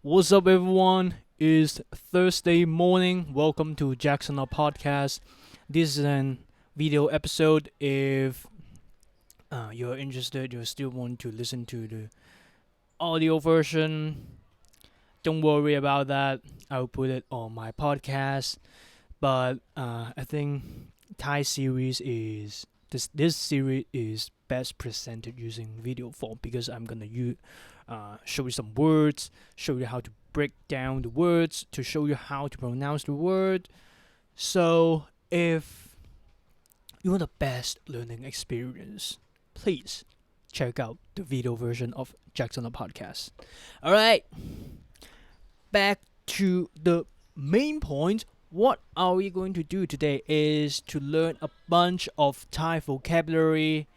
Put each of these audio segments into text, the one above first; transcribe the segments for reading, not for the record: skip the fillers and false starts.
What's up, everyone? It's Thursday morning. Welcome to Jackson Up Podcast. This is an video episode. If you're interested, you still want to listen to the audio version, don't worry about that. I'll put it on my podcast. But I think Thai series is this series is best presented using video form because I'm gonna show you some words, show you how to break down the words, to show you how to pronounce the word. So if you want the best learning experience, please check out the video version of Jackson the Podcast. All right, back to the main point. What are we going to do today is to learn a bunch of Thai vocabulary,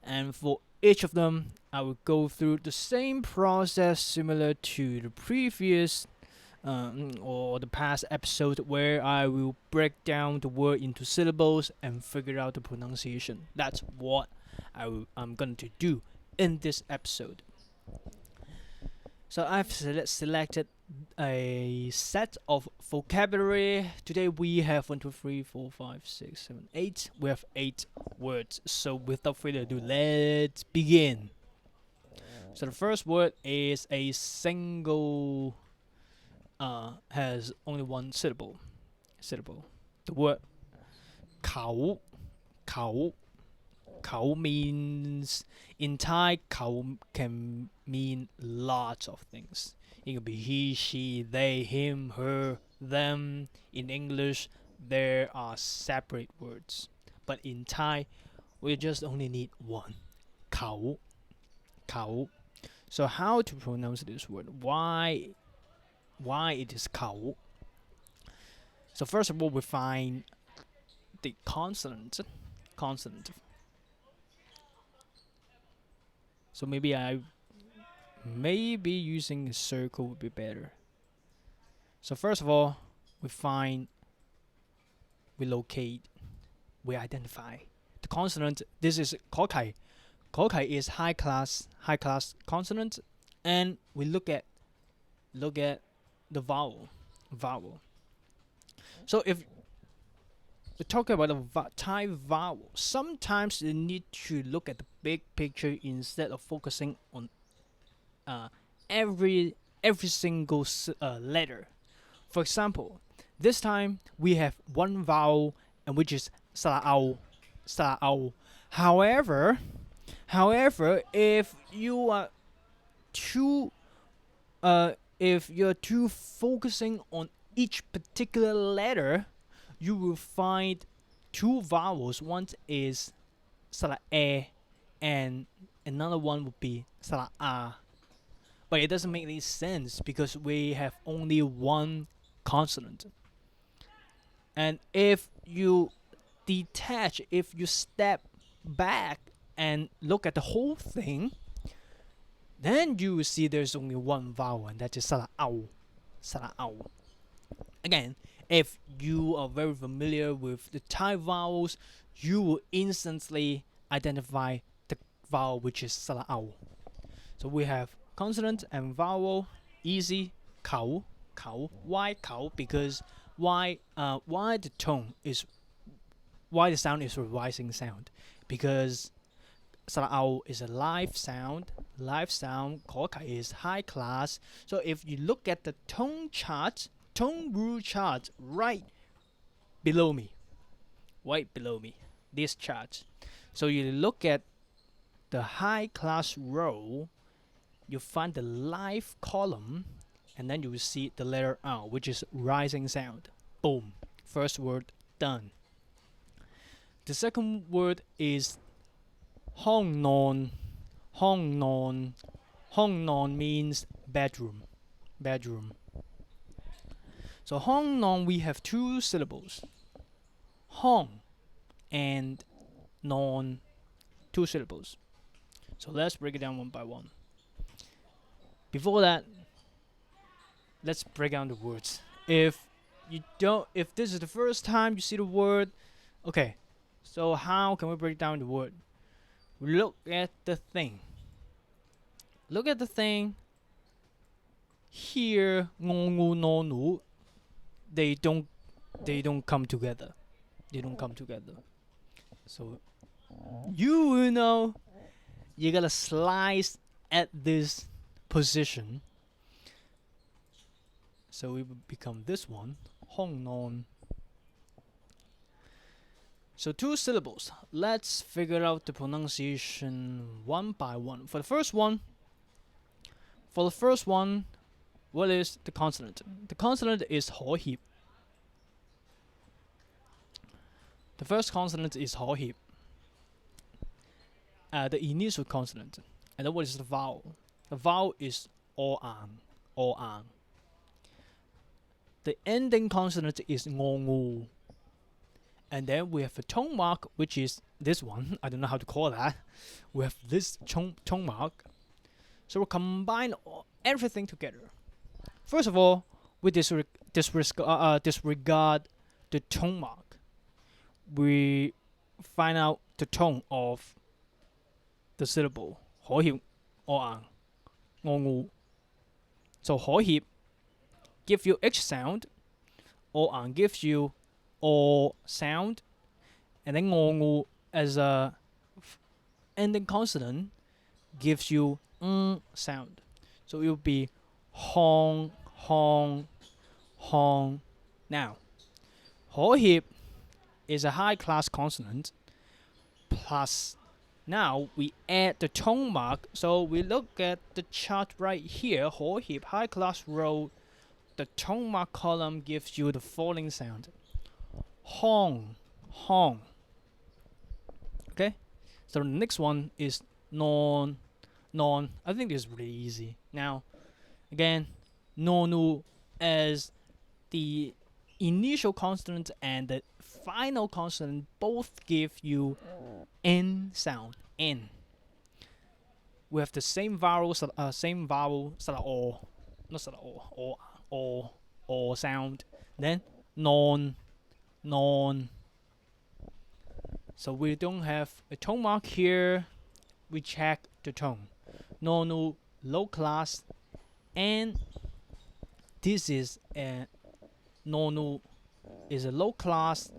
and for each of them I will go through the same process similar to the previous or the past episode, where I will break down the word into syllables and figure out the pronunciation. That's what I'm going to do in this episode. So I've selected a set of vocabulary. Today we have 1, 2, 3, 4, 5, 6, 7, 8. We have 8 words. So without further ado, let's begin. So the first word is a single, has only one syllable. The word khao. Khao. Khao means, in Thai, khao can mean lots of things. It could be he, she, they, him, her, them. In English, there are separate words. But in Thai, we just only need one. Khao. Khao. So how to pronounce this word? Why it is khao? So first of all, we find the consonant. Consonant. So maybe using a circle would be better. So first of all, we locate, we identify the consonant. This is kokai. Kokai is high class consonant, and we look at the vowel. So if we're talking about the Thai vowel, sometimes you need to look at the big picture instead of focusing on every single letter. For example, this time we have one vowel, and which is salao. However, if you are too if you're too focusing on each particular letter, you will find two vowels. One is sala e, and another one would be sala a. But it doesn't make any sense because we have only one consonant. And if you if you step back and look at the whole thing, then you will see there's only one vowel, and that is sala au. Again, if you are very familiar with the Thai vowels, you will instantly identify the vowel, which is sala au. So we have consonant and vowel, easy. Khao. Why khao? Because why the sound is a rising sound, because salao is a live sound. Kokai is high class. So if you look at the tone rule chart right below me, this chart. So you look at the high class row, you find the live column, and then you will see the letter R, which is rising sound. Boom. First word done. The second word is hong non. Hong non means bedroom. So hong non, we have two syllables. Hong and non, two syllables. So let's break it down one by one. Before that, let's break down the words. If this is the first time you see the word, okay, so how can we break down the word? Look at the thing. hear ngongu nonu, they don't come together. They don't come together. So you will know you gotta slice at this position. So it will become this one, hong non. So 2 syllables. Let's figure out the pronunciation one by one. For the first one, what is the consonant? The consonant is ho hip. The first consonant is ho hip. The initial consonant. And then what is the vowel? The vowel is o ang. O ang. The ending consonant is ngongu. And then we have a tone mark, which is this one. I don't know how to call that. We have this tone mark. So we'll combine everything together. First of all, we disregard the tone mark. We find out the tone of the syllable. Ho hip, o ang, ngongu. So ho hip gives you H sound. O ang gives you O sound, and then ngongu as a ending consonant gives you sound. So it will be hong, hong, hong. Now, ho hip is a high class consonant. Plus, now we add the tone mark. So we look at the chart right here. Ho hip high class row. The tone mark column gives you the following sound. Hong, hong. Okay, so the next one is non, non. I think this is really easy. Now, again, nonu as the initial consonant and the final consonant both give you n sound. N. We have the same vowel, sala o, not sala o sound. Then non. Non. So we don't have a tone mark here. We check the tone. Nonu low class, and this is a nonu is a low class,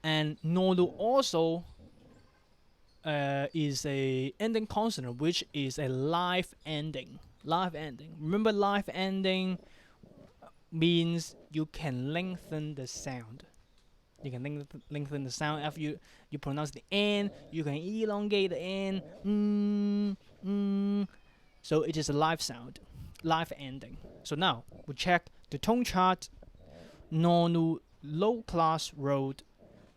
and nonu also is a ending consonant, which is a live ending. Live ending. Remember, live ending means you can lengthen the sound. You can lengthen the sound after you pronounce the N. You can elongate the N. So it is a live sound, live ending. So now we check the tone chart. Nonu low class road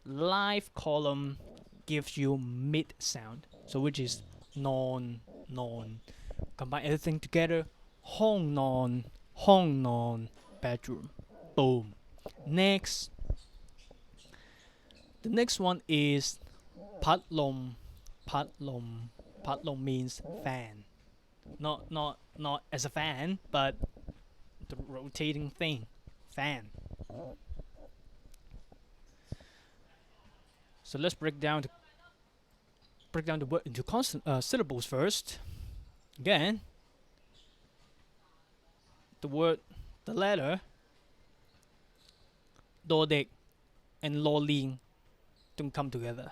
live column gives you mid sound. So which is non. Combine everything together. Hong non bedroom. Boom. Next. The next one is patlom. Patlom means fan. Not as a fan, but the rotating thing. Fan. So let's break down the word into constant syllables first. Again, the letter dodek and lolin don't come together.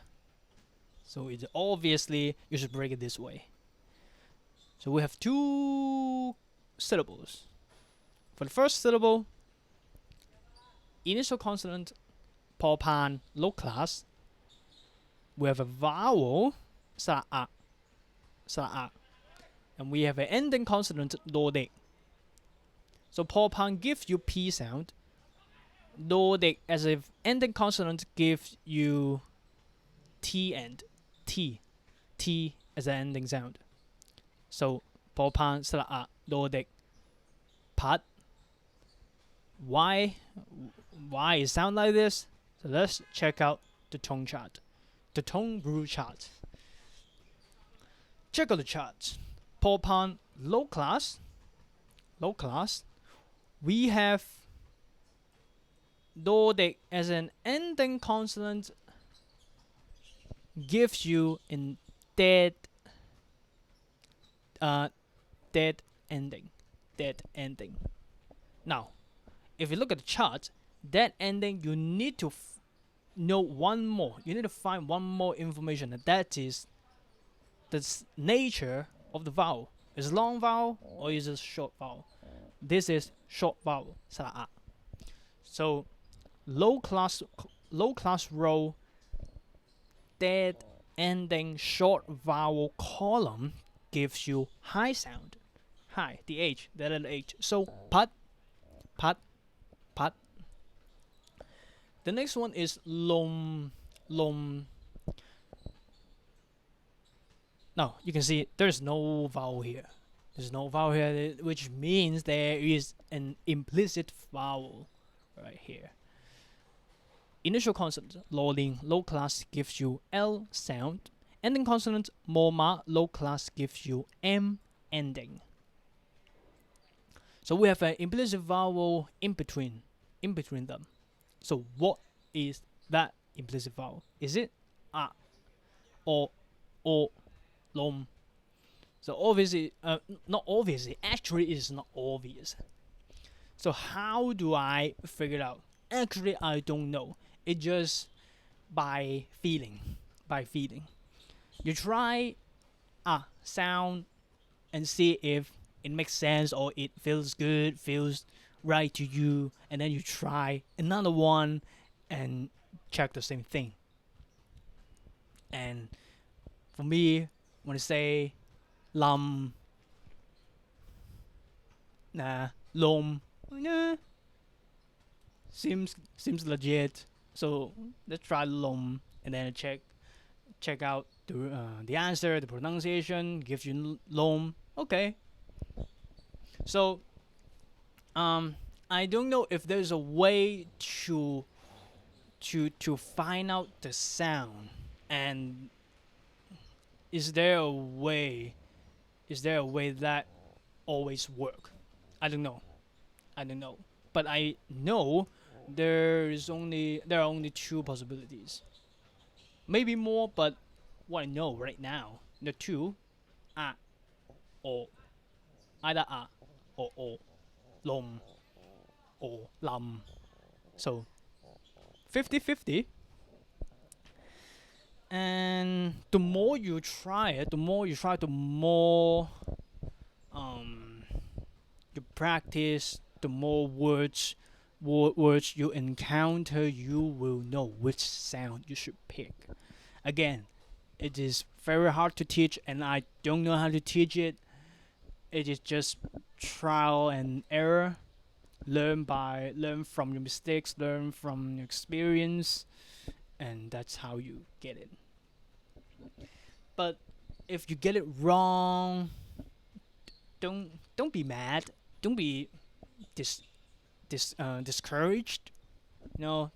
So it's obviously you should break it this way. So we have 2 syllables. For the first syllable, initial consonant popan low class. We have a vowel sa and we have an ending consonant dodek. So popan gives you p sound. Dodek as if ending consonant gives you t and t as an ending sound. So popan sala dodek pat. Why it sound like this? So let's check out the tone chart, the tone brew chart. Check out the chart. Popan low class. We have dodek as an ending consonant gives you in dead ending. Now, if you look at the chart, that ending you need to know one more. You need to find one more information, and that is the nature of the vowel. Is it long vowel or is it short vowel? This is short vowel. Sala. So low class row dead ending short vowel column gives you high sound. High, the H, the letter H. So pat, pat, pat. The next one is lom, lom. Now you can see there's no vowel here. There's no vowel here, which means there is an implicit vowel right here. Initial consonant, loading, low class gives you L sound. Ending consonant, moma, low class gives you M ending. So we have an implicit vowel in between them. So what is that implicit vowel? Is it a, or, lom? So obviously, not obviously, actually it's not obvious. So how do I figure it out? Actually, I don't know. It just by feeling. You try a sound and see if it makes sense or it feels good, feels right to you, and then you try another one and check the same thing. And for me, when I say lam, nah, lom, nah, seems legit. So let's try lom and then check out the answer, the pronunciation gives you lom. Okay. So I don't know if there's a way to find out the sound, and is there a way that always work? I don't know. But I know there are only two possibilities. Maybe more, but what I know right now, the two, a or either a or o, lom or lam. So 50-50. And the more you try it, the more you practice, the more words you encounter, you will know which sound you should pick. Again, it is very hard to teach, and I don't know how to teach it. It is just trial and error. Learn from your mistakes, learn from your experience, and that's how you get it. But if you get it wrong, don't be mad. Don't be discouraged.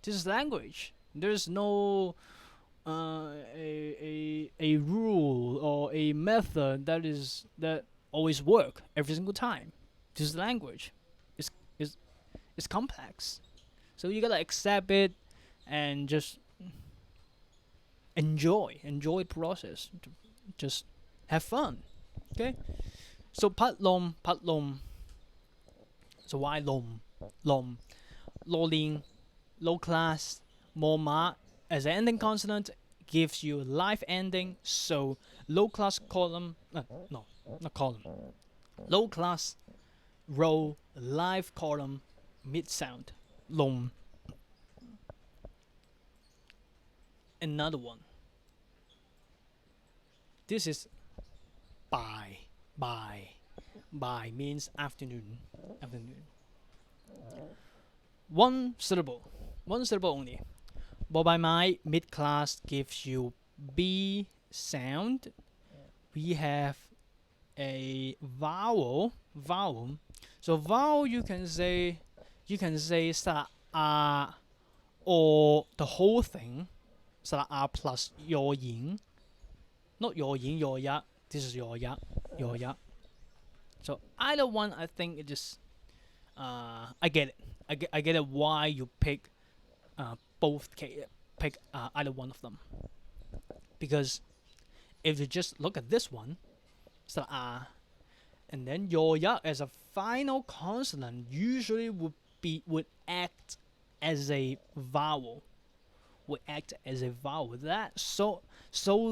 This is language. There's no a rule or a method that always work every single time. This is language. It's it's complex. So you gotta accept it and just enjoy the process. Just have fun. Okay. So pat lom. So why lom? Lolling, low class, moma as an ending consonant gives you life ending. So low class column, no, not column. Low class row live column mid sound lom. Another one. This is by. By means afternoon. One syllable only. By my mid class gives you B sound. We have a vowel. So vowel you can say sa a or the whole thing. Sa a plus your yin. Not your yin, your ya. This is your ya. So either one, I think it just I get it. I get it why you pick pick either one of them, because if you just look at this one, so And then yoya as a final consonant usually would act as a vowel. Would act as a vowel. So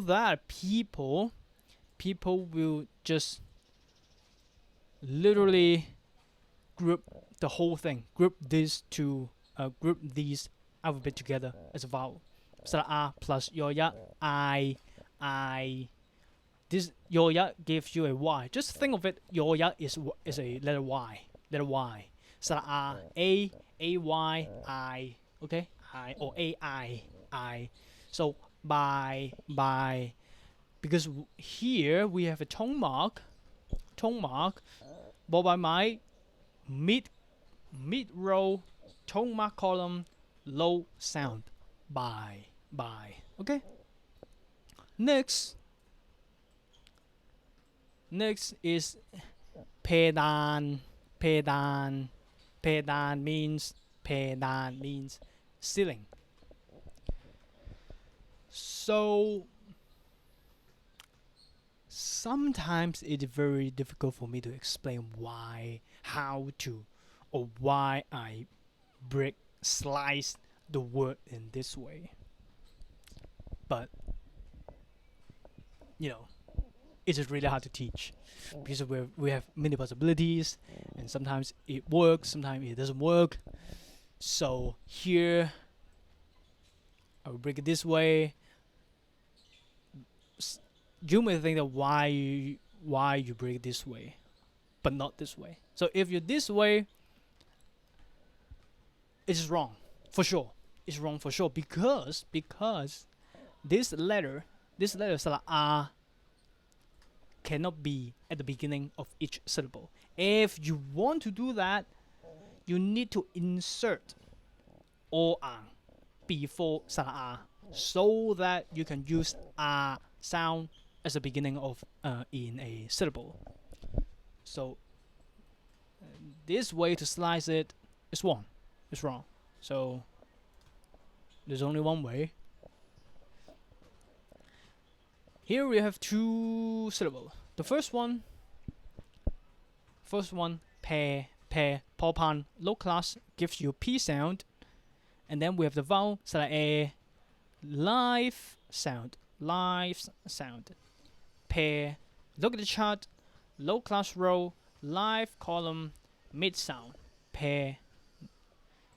that people will just literally group the whole thing. Group these alphabet together as a vowel. So a plus yoya I. This yoya gives you a y. Just think of it. Yoya is a letter y. Letter y. So a y I. Okay, I or a I. So by because here we have a tone mark. But by my mid row tone mark column low sound by. Okay. Next is pedan. Pedan means ceiling. So sometimes it's very difficult for me to explain why I slice the word in this way. But it is really hard to teach because we have many possibilities, and sometimes it works, sometimes it doesn't work. So here I will break it this way. You may think that why you break it this way, but not this way. So if you're this way, it's wrong for sure. It's wrong for sure because this letter a cannot be at the beginning of each syllable. If you want to do that, you need to insert o ang before a so that you can use a sound as the beginning of in a syllable. So this way to slice it is wrong. It's wrong. So there's only one way. Here we have two syllables. The first one, pe, popan, low class gives you p sound, and then we have the vowel, a, live sound, pe. Look at the chart, low class row, live column, mid sound, pe.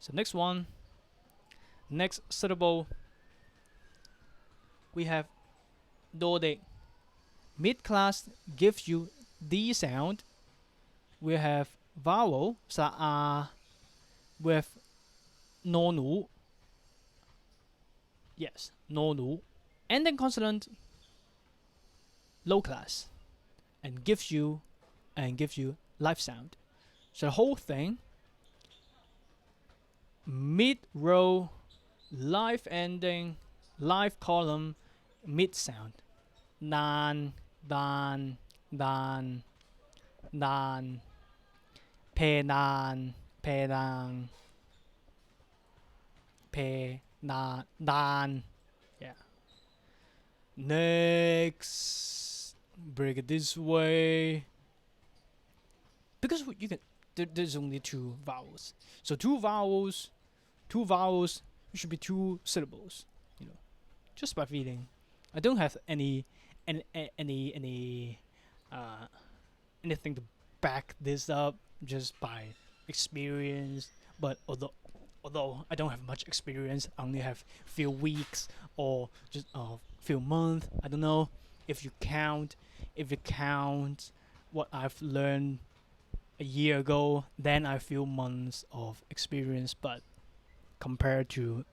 So next syllable, we have dode. Mid class gives you D sound. We have vowel with nonu. Yes, nonu. And then consonant low class and gives you live sound. So the whole thing, mid row, live ending, live column, mid sound. Dan, pedan, dan. Yeah. Next, break it this way. Because you can, there's only two vowels. So two vowels should be two syllables. Just by feeling. I don't have anything to back this up, just by experience. But although I don't have much experience, I only have few weeks or just few months. I don't know if you count what I've learned a year ago. Then I feel months of experience, but compared to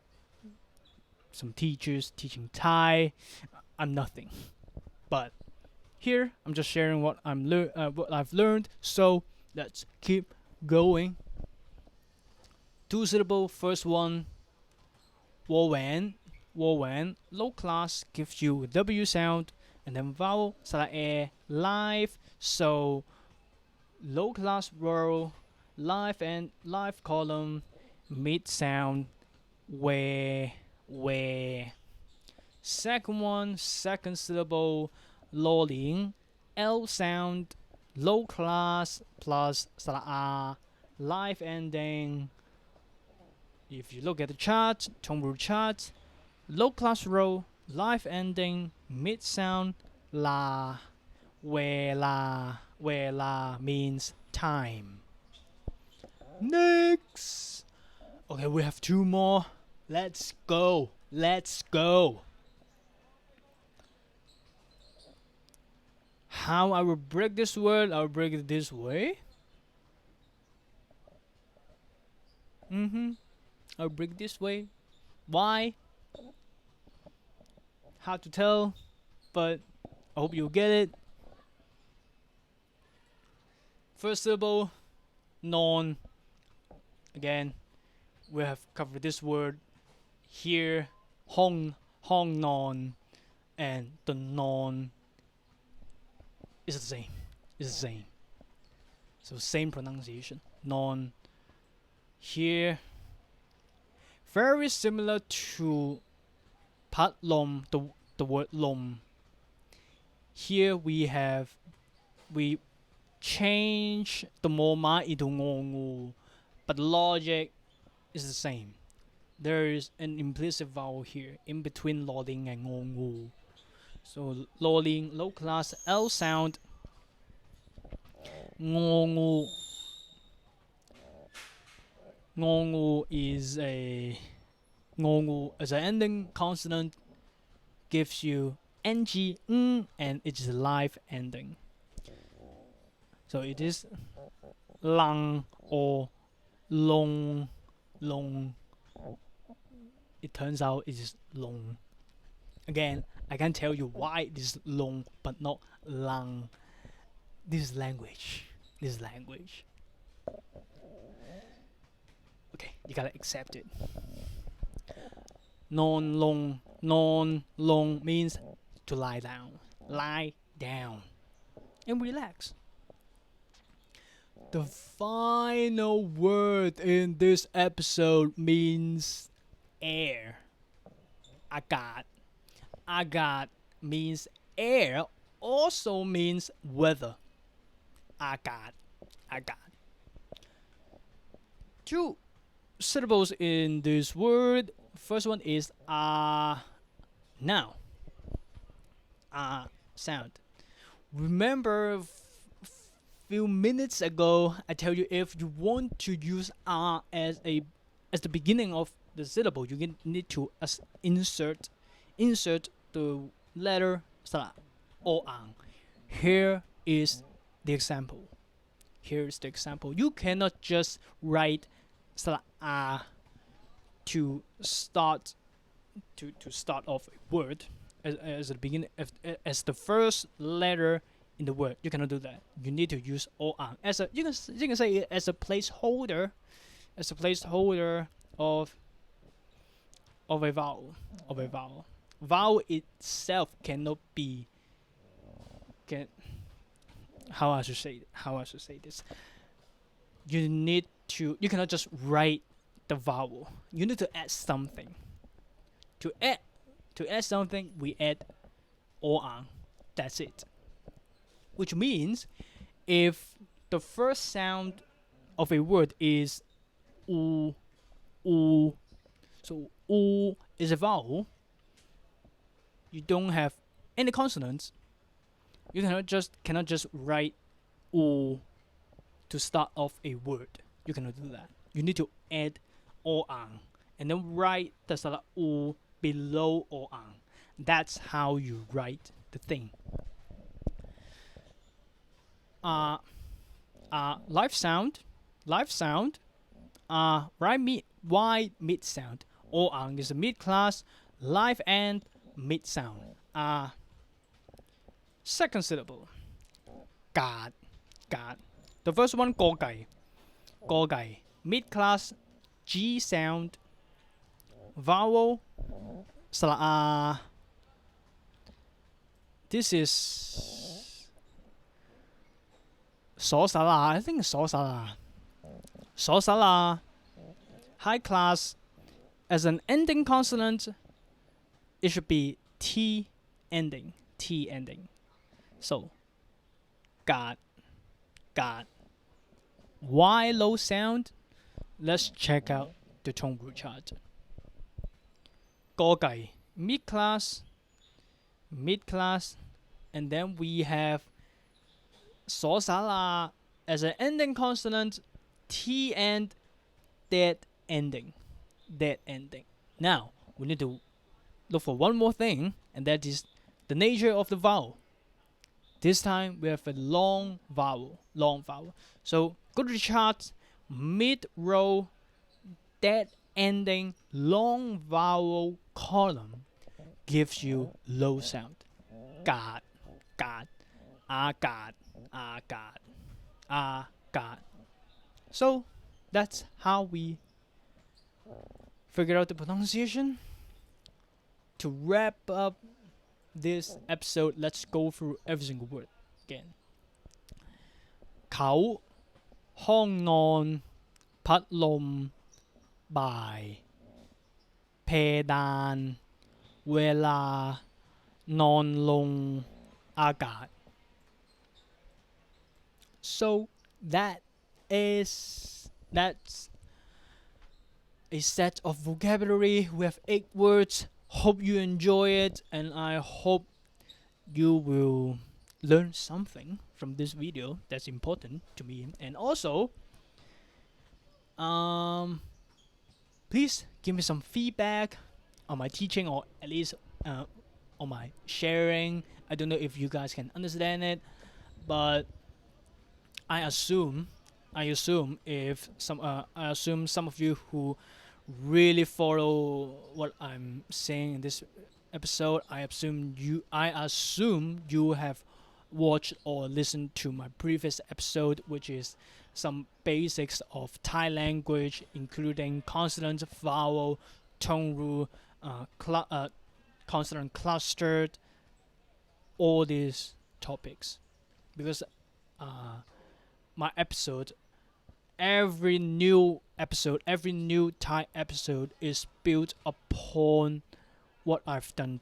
some teachers teaching Thai, I'm nothing. But here I'm just sharing what I've learned. So let's keep going. Two syllable. First one, wowan. Low class gives you W sound, and then vowel a live. So low class row, live and live column, mid sound, where. Second syllable, lolling, L sound, low class plus life ending. If you look at the chart, tone rule chart, low class row, life ending, mid sound, la, where la means time. Next. Okay, we have two more. Let's go. How I will break this word, I will break it this way. I'll break it this way. Why? Hard to tell, but I hope you get it. First syllable, non. Again, we have covered this word here. Hong non, and the non is the same. It's the same. So same pronunciation. Non. Here, very similar to pat lom, the word lom. Here we change the moma into ngongu, but the logic is the same. There is an implicit vowel here in between loading and ngongu. So loading, low class L sound, ngongu. Ngongu is ngongu as an ending consonant gives you ng and it's a live ending. So it is lang or long. It turns out it is long. Again, I can tell you why it is long but not lang. This is language. Okay, you gotta accept it. Non long means to lie down and relax. The final word in this episode means air. Agat means air, also means weather. Agat. Two syllables in this word. First one is now. Sound. Remember few minutes ago I tell you if you want to use as the beginning of the syllable, you need to insert the letter o ang. Here is the example. You cannot just write to start off a word as the beginning as the first letter in the word. You cannot do that. You need to use o ang as you can say it as a placeholder, of a vowel. Vowel itself cannot be how I should say this. You cannot just write the vowel. You need to add something. To add something, we add o ang. That's it. Which means if the first sound of a word is u, so u is a vowel, you don't have any consonants. You cannot just write u to start off a word. You cannot do that. You need to add o ang and then write the u below o ang. That's how you write the thing. Live sound, wide mid sound. O ang is a mid class, live and mid sound. Second syllable, God. The first one, go gai, mid class, G sound, vowel, this is I think it's high class. As an ending consonant, it should be T ending. So, God. God. Why low sound? Let's check out the tone root chart. 歌計 mid class, and then we have 鎖撒啦 as an ending consonant, T end, dead ending. Now we need to look for one more thing, and that is the nature of the vowel. This time we have a long vowel. So go to the chart, mid row, dead ending, long vowel column gives you low sound. God, God, God, God. So that's how we figure out the pronunciation. To wrap up this episode, let's go through every single word again. เขาห้องนอนพัดลมบ่ายเพดานเวลานอนลงอากาศ So that's a set of vocabulary. We have 8 words. Hope you enjoy it, and I hope you will learn something from this video that's important to me. And also, please give me some feedback on my teaching, or at least on my sharing. I don't know if you guys can understand it, but I assume some of you who really follow what I'm saying in this episode, I assume you have watched or listened to my previous episode, which is some basics of Thai language, including consonant, vowel, tone rule, consonant clustered, all these topics. Because my episode, every new Thai episode is built upon what I've done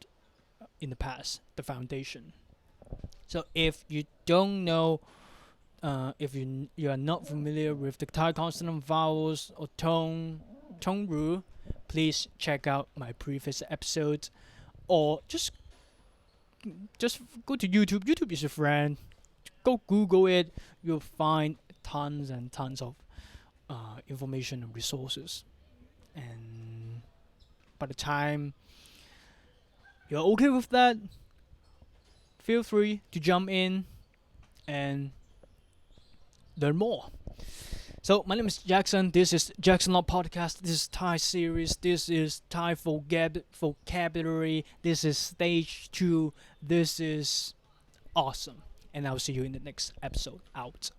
in the past, the foundation. So if you don't know, if you are not familiar with the Thai consonant, vowels, or tone rule, please check out my previous episodes, or just go to YouTube. YouTube is your friend. Go Google it. You'll find tons and tons of information and resources. And by the time you're okay with that, feel free to jump in and learn more. So my name is Jackson. This is Jackson Law Podcast. This is Thai series. This is Thai vocabulary. This is stage 2. This is awesome. And I'll see you in the next episode. Out.